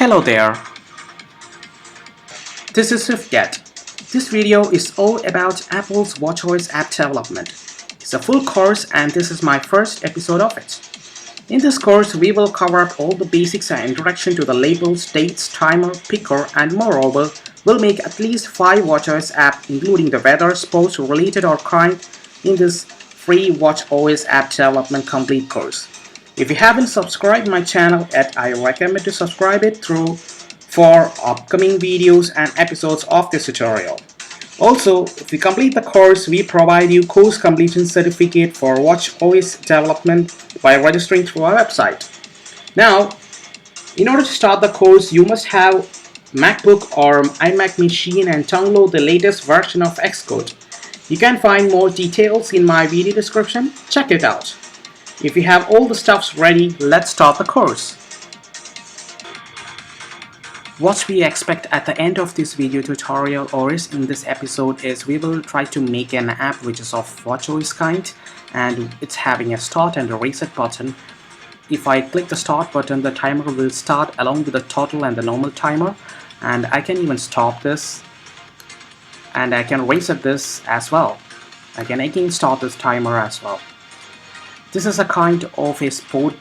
Hello there, this is SwiftGet. This video is all about Apple's WatchOS app development. It's a full course and this is my first episode of it. In this course, we will cover up all the basics and introduction to the labels, dates, timer, picker, and moreover, we'll make at least 5 WatchOS apps including the weather, sports, related or kind in this free WatchOS app development complete course. If you haven't subscribed my channel yet, I recommend to subscribe it through for upcoming videos and episodes of this tutorial. Also, if you complete the course, we provide you course completion certificate for WatchOS development by registering through our website. Now, in order to start the course, you must have MacBook or iMac machine and download the latest version of Xcode. You can find more details in my video description. Check it out. If you have all the stuffs ready, let's start the course. What we expect at the end of this video tutorial or is in this episode is we will try to make an app which is of WatchOS kind and it's having a start and a reset button. If I click the start button, the timer will start along with the total and the normal timer, and I can even stop this and I can reset this as well. I can again start this timer as well. This is a kind of a sport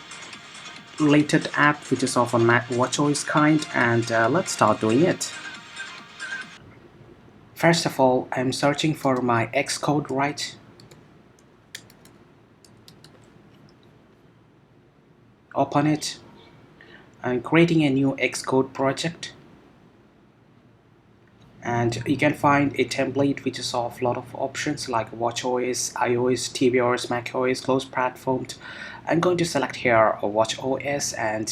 related app which is of a WatchOS kind, and let's start doing it. First of all, I'm searching for my Xcode, right? Open it. I'm creating a new Xcode project, and you can find a template which is of a lot of options like WatchOS, iOS, tvOS, macOS, closed platforms. I'm going to select here a WatchOS, and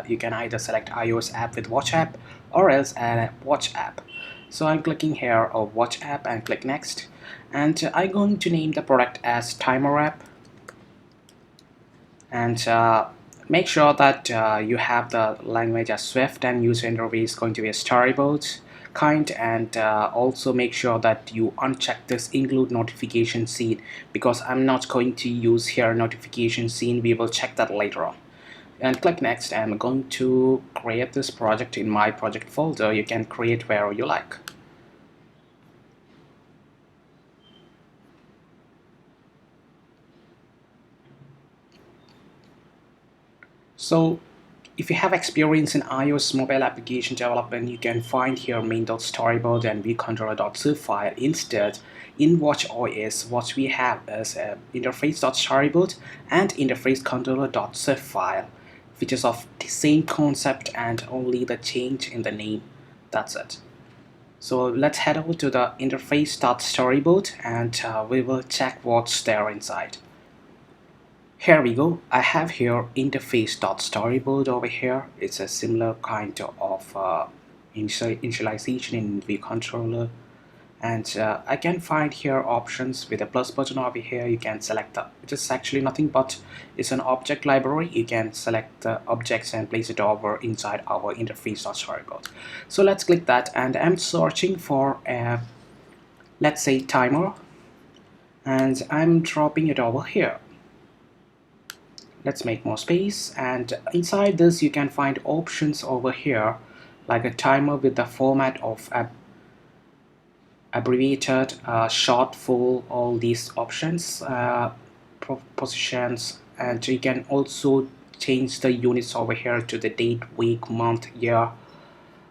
you can either select iOS app with Watch app or else a Watch app. So I'm clicking here a Watch app and click next, and I'm going to name the product as timer app, and make sure that you have the language as Swift and user interface is going to be a storyboard kind, and also make sure that you uncheck this include notification scene because I'm not going to use here notification scene. We will check that later on. And click next. I'm going to create this project in my project folder. You can create where you like. So if you have experience in iOS mobile application development, you can find here main.storyboard and vcontroller.zip file. Instead, in WatchOS, what we have is interface.storyboard and interface.controller.zip file, which is of the same concept and only the change in the name. That's it. So let's head over to the interface.storyboard and we will check what's there inside. Here we go. I have here interface.storyboard over here. It's a similar kind of initialization in vController, and I can find here options with a plus button over here. You can select the, it is actually nothing but it's an object library. You can select the objects and place it over inside our interface.storyboard. So let's click that, and I'm searching for a, let's say, timer, and I'm dropping it over here. Let's make more space, and inside this you can find options over here like a timer with the format of abbreviated, short, full, all these options, positions, and you can also change the units over here to the date, week, month, year,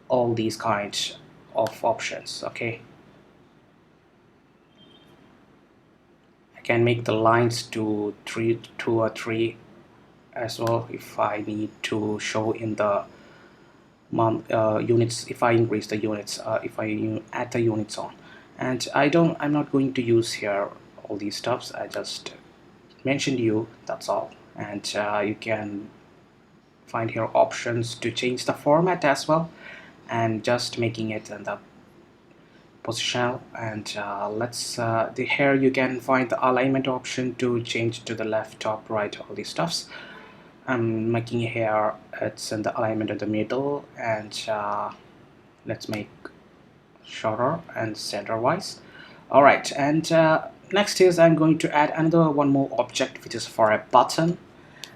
all these kinds of options. Okay, I can make the lines to 2 or 3 as well if I need to show in the month units, if I increase the units, if I add the units on. And I'm not going to use here all these stuffs. I just mentioned you, that's all. And you can find here options to change the format as well, and just making it in the positional. And here you can find the alignment option to change to the left, top, right, all these stuffs. I'm making here it's in the alignment in the middle, and let's make shorter and center wise. Alright, and next is I'm going to add one more object which is for a button,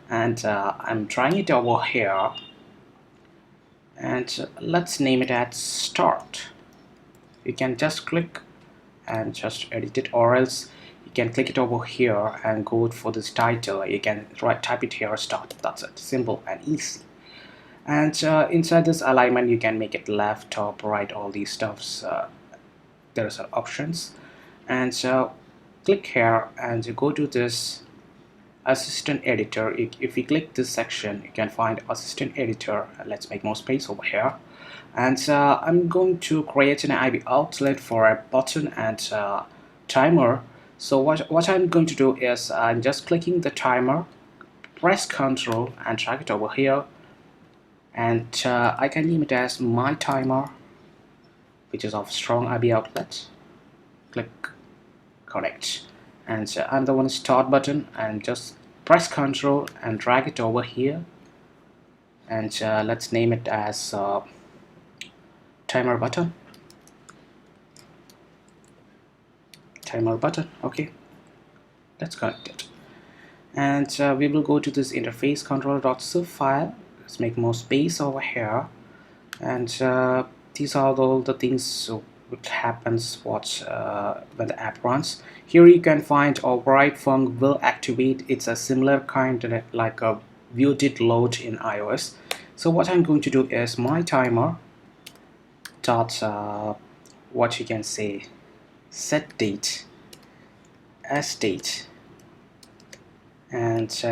and I'm trying it over here and let's name it as start. You can just click and just edit it, or else you can click it over here and go for this title. You can type it here, start. That's it, simple and easy. And inside this alignment you can make it left, top, right, all these stuffs. There's options, and so click here and you go to this assistant editor. If you click this section you can find assistant editor. Let's make more space over here, and I'm going to create an IV outlet for a button and timer. So what I'm going to do is I'm just clicking the timer, press Ctrl and drag it over here, and I can name it as my timer, which is of strong IV outlet. Click connect, and another one is start button, and just press Ctrl and drag it over here, and let's name it as timer button. Okay, let's connect it, and we will go to this interface controller.zip file. Let's make more space over here, and these are all the things which happens when the app runs. Here you can find override func will activate. It's a similar kind of like a view did load in iOS. So what I'm going to do is my timer dot what you can say set date as date, and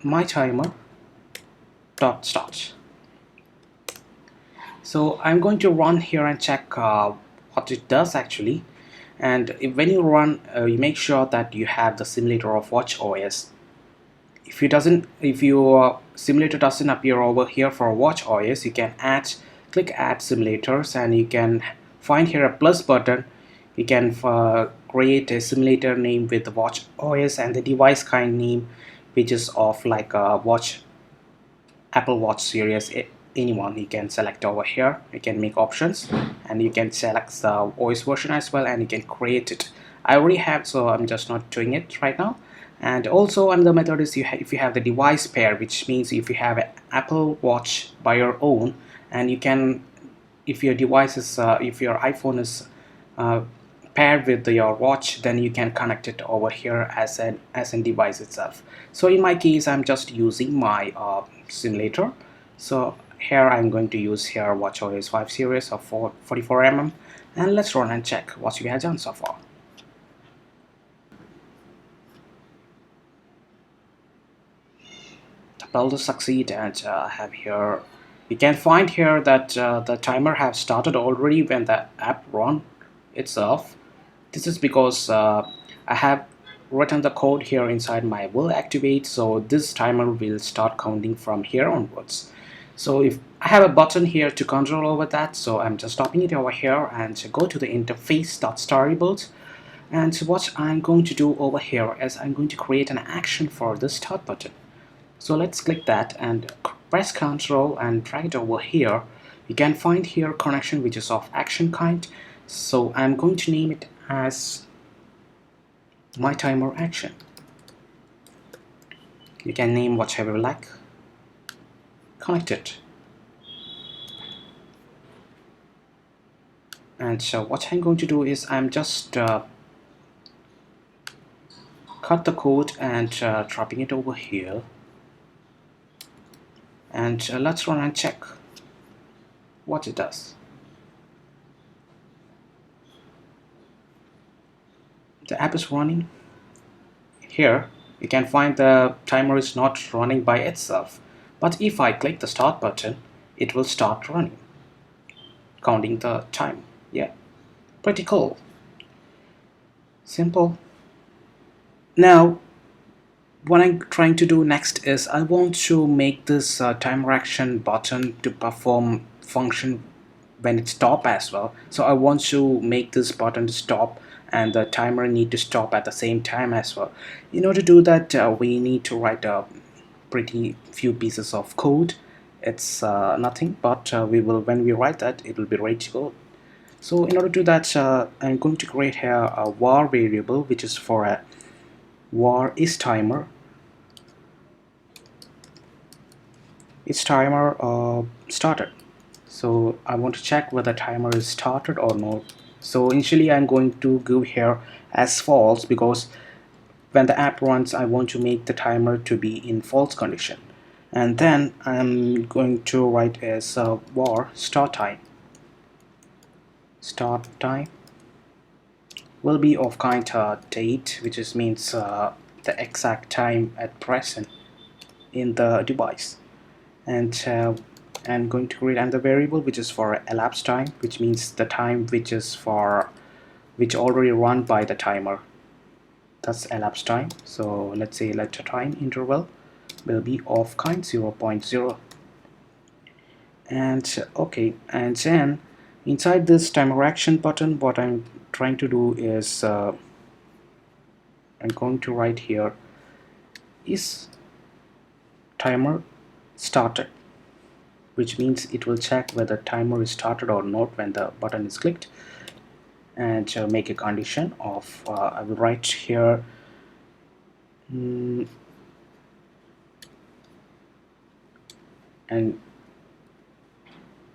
my timer dot start. So I'm going to run here and check what it does actually. And when you run, you make sure that you have the simulator of WatchOS. If your simulator doesn't appear over here for WatchOS, you can click add simulators, and you can find here a plus button. You can create a simulator name with the WatchOS and the device kind name, which is of like a Apple Watch series. Anyone you can select over here. You can make options, and you can select the voice version as well, and you can create it. I already have, so I'm just not doing it right now. And also another method is if you have the device pair, which means if you have an Apple Watch by your own, and you can, if your device is if your iPhone is paired with your watch, then you can connect it over here as a device itself. So in my case I'm just using my simulator. So here I'm going to use here WatchOS 5 series of 44mm, and let's run and check what we have done so far. The build is succeed, and I have here, you can find here that the timer have started already when the app run itself. This is because I have written the code here inside my will activate, so this timer will start counting from here onwards. So if I have a button here to control over that, so I'm just stopping it over here and go to the interface.storyboard. And what I'm going to do over here is I'm going to create an action for the start button. So let's click that and press Ctrl and drag it over here. You can find here connection, which is of action kind. So I'm going to name it as my timer action. You can name whatever you like. Connect it. And so what I'm going to do is I'm just cut the code and dropping it over here. And let's run and check what it does. The app is running. Here you can find the timer is not running by itself, but if I click the start button, it will start running, counting the time. Yeah, pretty cool. Simple. Now what I'm trying to do next is I want to make this timer action button to perform function when it stop as well. So I want to make this button to stop and the timer need to stop at the same time as well. In order to do that, we need to write a pretty few pieces of code. It's nothing, but when we write that, it will be ready to go. So in order to do that, I'm going to create here a var variable, which is for a var is timer. its timer started. So I want to check whether timer is started or not. So initially I'm going to give here as false, because when the app runs I want to make the timer to be in false condition. And then I'm going to write as var start time. Start time will be of kind date, which is means the exact time at present in the device. And I'm going to create another variable which is for elapsed time, which means the time which is for which already run by the timer. That's elapsed time. So let's say let the time interval will be of kind 0.0. And okay, and then inside this timer action button, what I'm trying to do is I'm going to write here is timer started, which means it will check whether timer is started or not when the button is clicked, and make a condition of I will write here and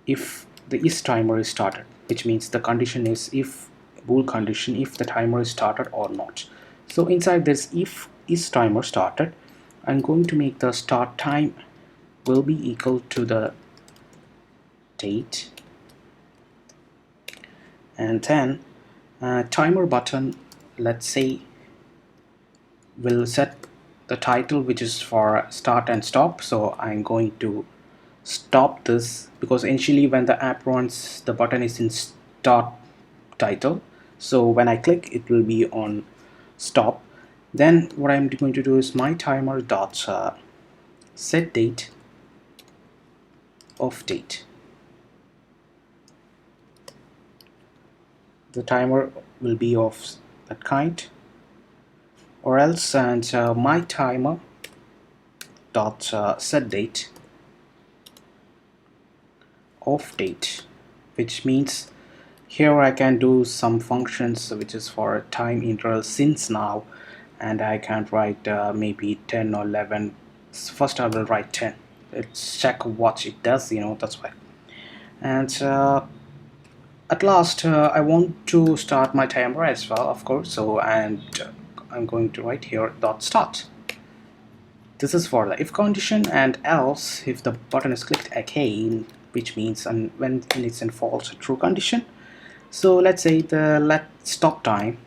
if the is timer is started, which means the condition is if bool condition if the timer is started or not. So inside this if is timer started, I'm going to make the start time will be equal to the date, and then timer button, let's say, will set the title which is for start and stop. So I'm going to stop this, because initially when the app runs the button is in start title, so when I click it will be on stop. Then what I'm going to do is my timer dot set date of date. The timer will be of that kind, or else, and my timer dot set date of date, which means here I can do some functions which is for time interval since now, and I can write maybe 10 or 11. First I will write 10. Let's check what it does, that's why. And at last I want to start my timer as well, of course. So and I'm going to write here dot start. This is for the if condition, and else if the button is clicked again, which means when it's in false true condition. So let's say the let stop time,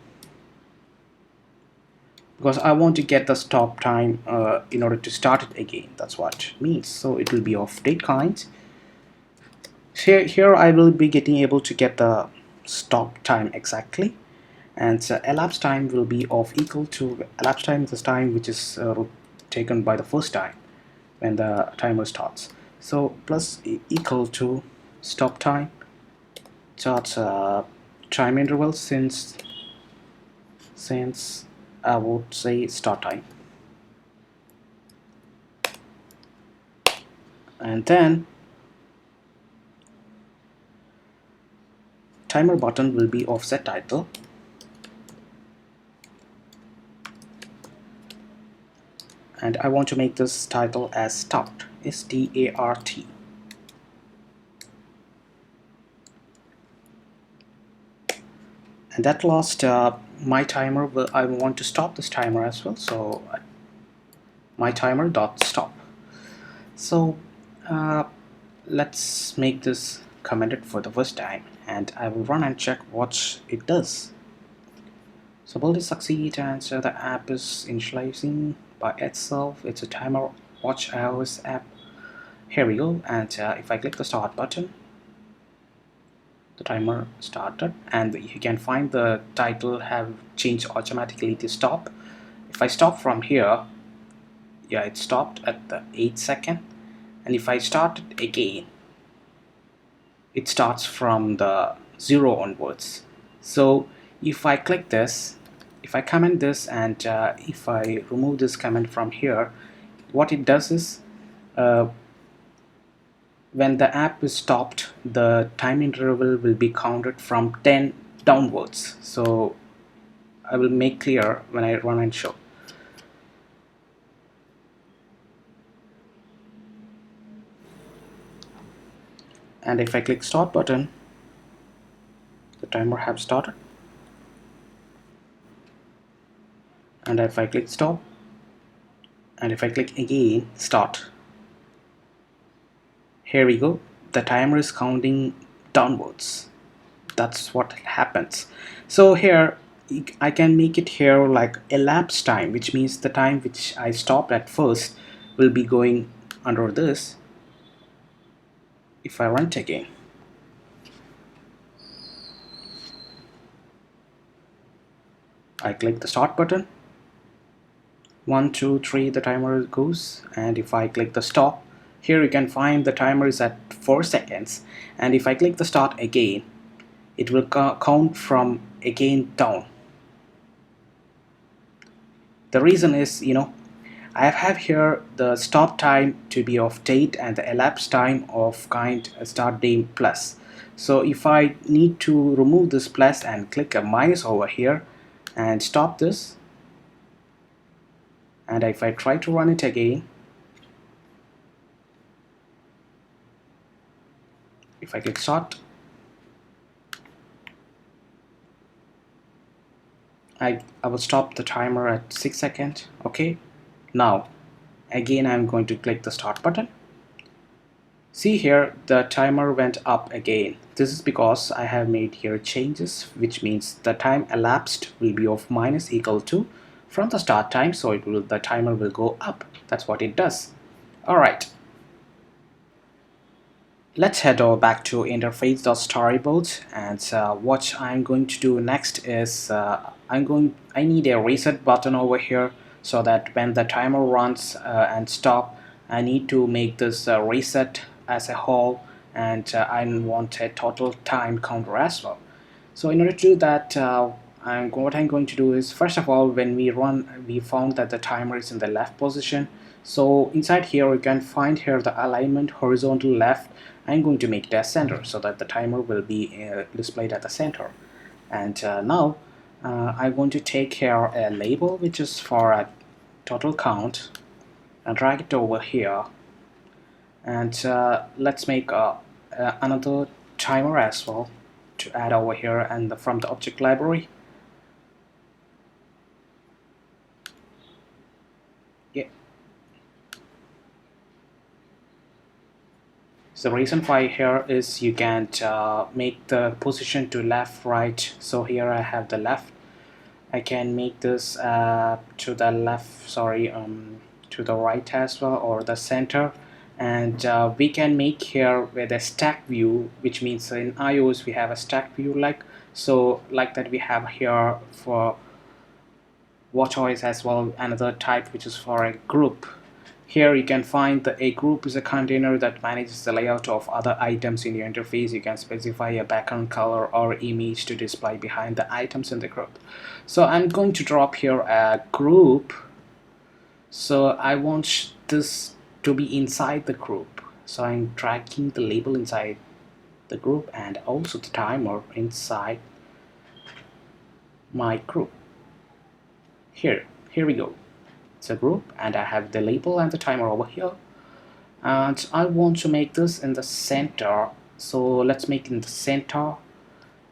because I want to get the stop time in order to start it again. That's what it means. So it will be of date kind. Here I will be getting able to get the stop time exactly, and elapsed time will be of equal to elapsed time is the time which is taken by the first time when the timer starts. So plus equal to stop time dot time interval since I would say start time, and then timer button will be offset title, and I want to make this title as start, S-T-A-R-T. And at last my timer will, I want to stop this timer as well, so my timer dot stop. So let's make this commented for the first time, and I will run and check what it does. So will this succeed? And so the app is initializing by itself. It's a timer WatchOS app. Here we go. And if I click the start button, the timer started, and you can find the title have changed automatically to stop. If I stop from here, yeah, it stopped at the 8 second, and if I start it again, it starts from the 0 onwards. So if I click this, if I comment this, and if I remove this comment from here, what it does is when the app is stopped, the time interval will be counted from 10 downwards. So I will make clear when I run and show. and if I click start button, the timer have started, and if I click stop, and if I click again start, here we go, the timer is counting downwards. That's what happens. So here I can make it here like elapsed time, which means the time which I stopped at first will be going under this. If I run it again, I click the start button, 1 2 3 the timer goes, and if I click the stop, here you can find the timer is at 4 seconds, and if I click the start again, it will count from again down. The reason is, I have here the stop time to be of date and the elapsed time of kind start date plus. So if I need to remove this plus and click a minus over here and stop this, and if I try to run it again, if I click start, I will stop the timer at 6 seconds. Okay, now again I'm going to click the start button. See here, the timer went up again. This is because I have made here changes, which means the time elapsed will be of minus equal to from the start time, so the timer will go up. That's what it does. Alright, let's head over back to interface.storyboard, and what I'm going to do next is I need a reset button over here, so that when the timer runs and stop, I need to make this reset as a whole, and I want a total time counter as well. So in order to do that, what I'm going to do is, first of all, when we run, we found that the timer is in the left position. So inside here, you can find here the alignment horizontal left. I'm going to make it as center so that the timer will be displayed at the center. And now I want to take here a label which is for a total count and drag it over here. And let's make another timer as well to add over here, and from the object library. Yeah. So the reason why here is you can make the position to left, right. So here I have the left. I can make this to the left, sorry, to the right as well, or the center. And we can make here with a stack view, which means in iOS we have a stack view like that we have here for WatchOS as well, another type which is for a group. Here you can find a group is a container that manages the layout of other items in your interface. You can specify a background color or image to display behind the items in the group. So I'm going to drop here a group. So I want this to be inside the group. So I'm dragging the label inside the group and also the timer inside my group. Here we go. It's a group, and I have the label and the timer over here, and I want to make this in the center. So let's make it in the center,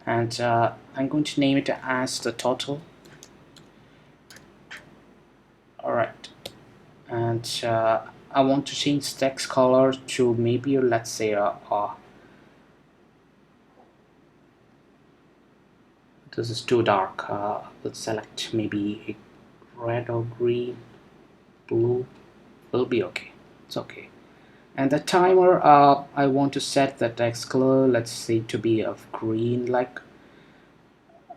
and I'm going to name it as the total. Alright, and I want to change text color to maybe, let's say this is too dark. Let's select maybe red or green. Blue will be okay. It's okay. And the timer, I want to set the text color, let's say, to be of green like.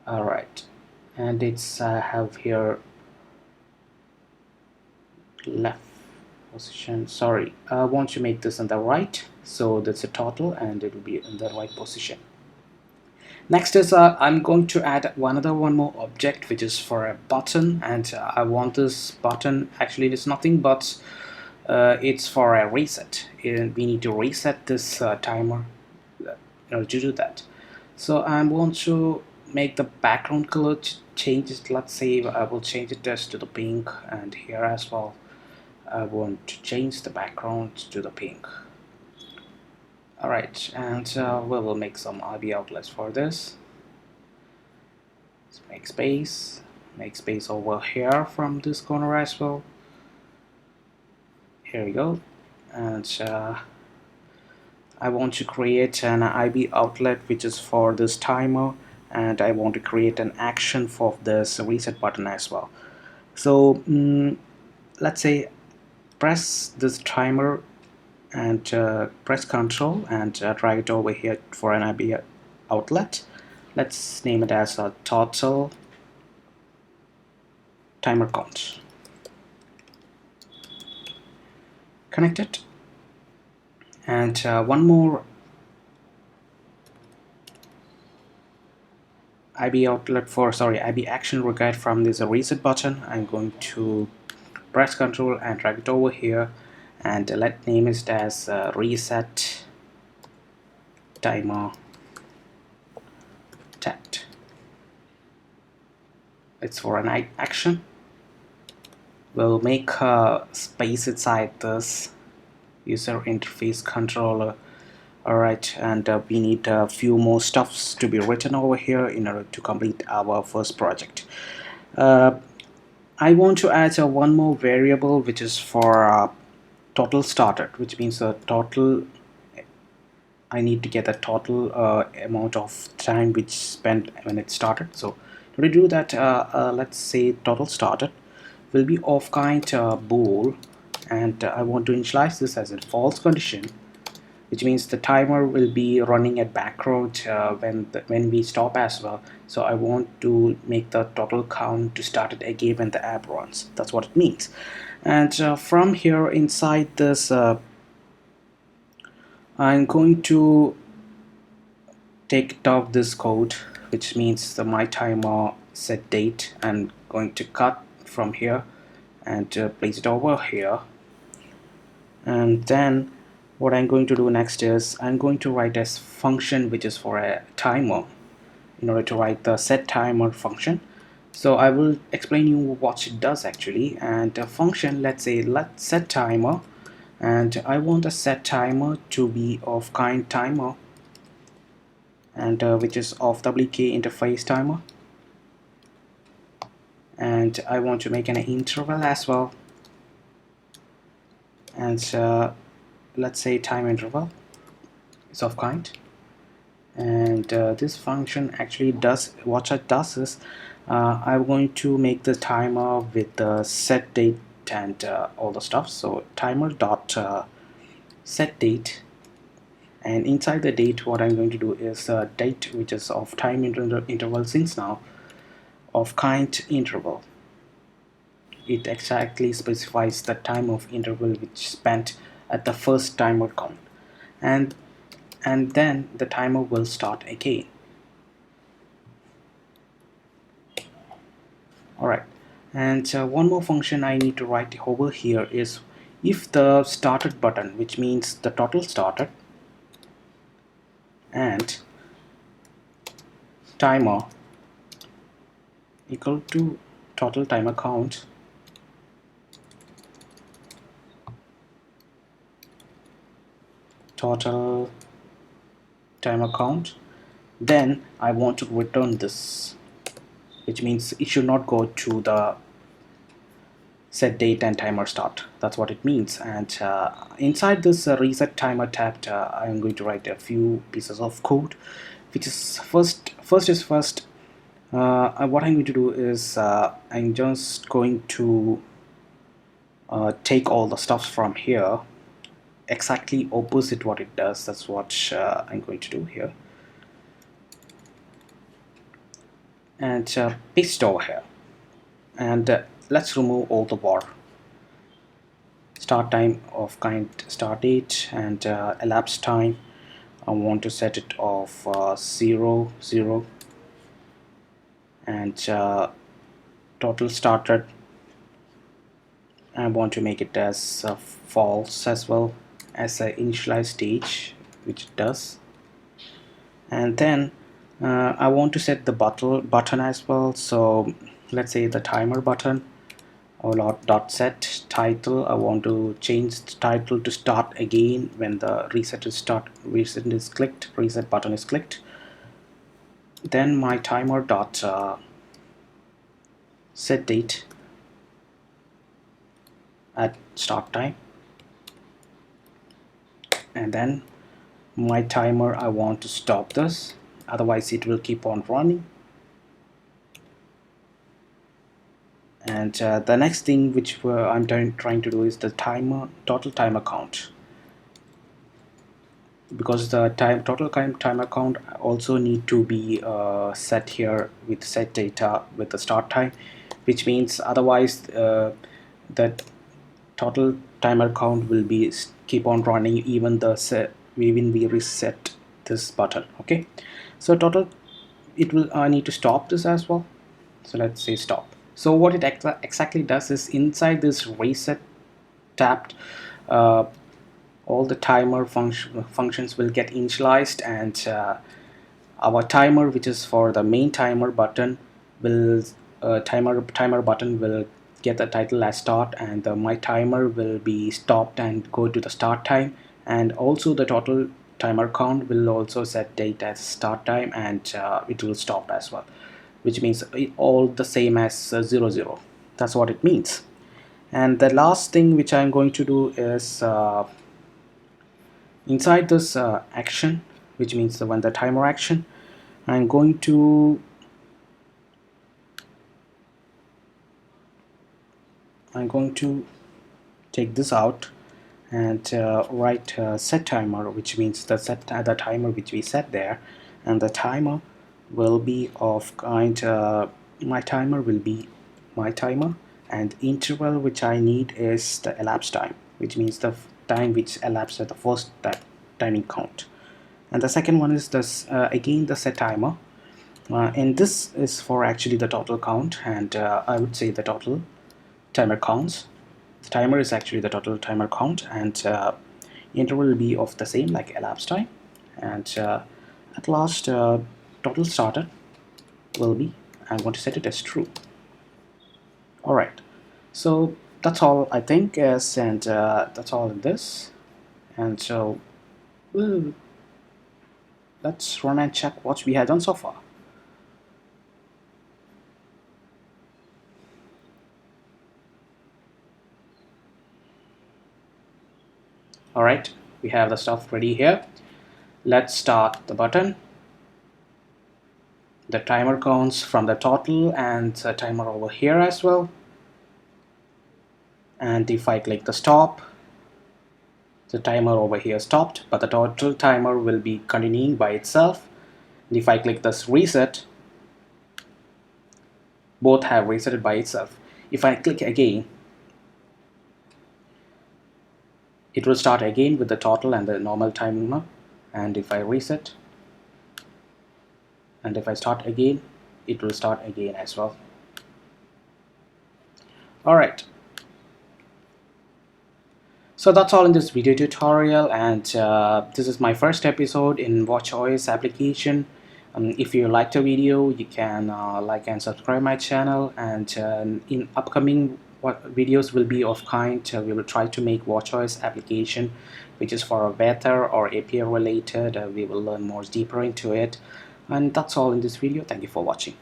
Alright, and it's have here left position. Sorry, I want to make this in the right, so that's a total and it will be in the right position. Next is I'm going to add one more object which is for a button, and I want this button, actually it is nothing but it's for a reset, and we need to reset this timer in order to do that. So I want to make the background color change it. Let's say I will change it just to the pink, and here as well I want to change the background to the pink. Alright, and we will make some IB outlets for this. Let's make space over here from this corner as well. Here we go. And I want to create an IB outlet which is for this timer, and I want to create an action for this reset button as well. So let's say press this timer and press Ctrl and drag it over here for an IB outlet. Let's name it as a total timer count. Connect it, and one more IB outlet for IB action required from this reset button. I'm going to press Ctrl and drag it over here, and let name it as reset timer tapped. It's for an action. We'll make a space inside this user interface controller. Alright, and we need a few more stuffs to be written over here in order to complete our first project. I want to add one more variable which is for total started, which means the total. I need to get the total amount of time which spent when it started. So to do that, let's say total started will be of kind bool, and I want to initialize this as a false condition, which means the timer will be running at background when we stop as well. So I want to make the total count to start it again when the app runs. That's what it means. And from here inside this, I'm going to take out this code, which means the my timer set date. I'm going to cut from here and place it over here. And then what I'm going to do next is I'm going to write a function which is for a timer in order to write the set timer function. So I will explain you what it does actually. And a function, let's say let's set timer, and I want a set timer to be of kind timer, and which is of WK interface timer, and I want to make an interval as well, and let's say time interval is of kind. And this function actually does what it does is I'm going to make the timer with the set date and all the stuff. So timer dot set date, and inside the date what I'm going to do is date which is of time interval since now of kind interval. It exactly specifies the time of interval which spent at the first timer count, and then the timer will start again. Alright, and one more function I need to write over here is if the started button, which means the total started, and timer equal to total timer count, total timer count, then I want to return this, which means it should not go to the set date and timer start. That's what it means. And inside this reset timer tapped, I'm going to write a few pieces of code, which is first. What I'm going to do is I'm just going to take all the stuff from here, exactly opposite what it does. That's what I'm going to do here, and paste over here, and let's remove all the var. Start time of kind start date, and elapsed time I want to set it of 0 0, and total started I want to make it as false as well as an initialized stage, which it does. And then I want to set the button as well. So let's say the timer button or dot set title, I want to change the title to start again when the reset button is clicked. Then my timer dot set date at start time, and then my timer, I want to stop this, otherwise it will keep on running. And the next thing which I'm trying to do is the total timer count, because the total timer count also need to be set here with set data with the start time, which means otherwise that total timer count will be keep on running even we reset this button. Okay, so total, it will I need to stop this as well. So let's say stop. So what it exactly does is, inside this reset tapped, uh, all the timer functions will get initialized, and our timer, which is for the main timer button, will timer button will get the title as start, and my timer will be stopped and go to the start time, and also the total timer count will also set date as start time, and it will stop as well, which means all the same as 00. That's what it means. And the last thing which I'm going to do is, inside this action, which means the timer action, I'm going to take this out and write set timer, which means the timer which we set there, and the timer will be of kind my timer will be my timer, and interval which I need is the elapsed time, which means the time which elapsed at the first timing count. And the second one is this again the set timer, and this is for actually the total count, and I would say the total timer counts. The timer is actually the total timer count, and interval will be of the same like elapsed time, and at last total started will be, I'm going to set it as true. Alright, so that's all I think is, and that's all in this. And so let's run and check what we have done so far. Alright, we have the stuff ready here. Let's start the button. The timer counts from the total, and the timer over here as well. And if I click the stop, the timer over here stopped, but the total timer will be continuing by itself. And if I click this reset, both have resetted by itself. If I click again, it will start again with the total and the normal timer. And if I reset, and if I start again, it will start again as well. Alright, so that's all in this video tutorial, and this is my first episode in WatchOS application. If you liked the video, you can like and subscribe my channel, and in upcoming videos will be of kind, we will try to make WatchOS application which is for a weather or API related. We will learn more deeper into it, and that's all in this video. Thank you for watching.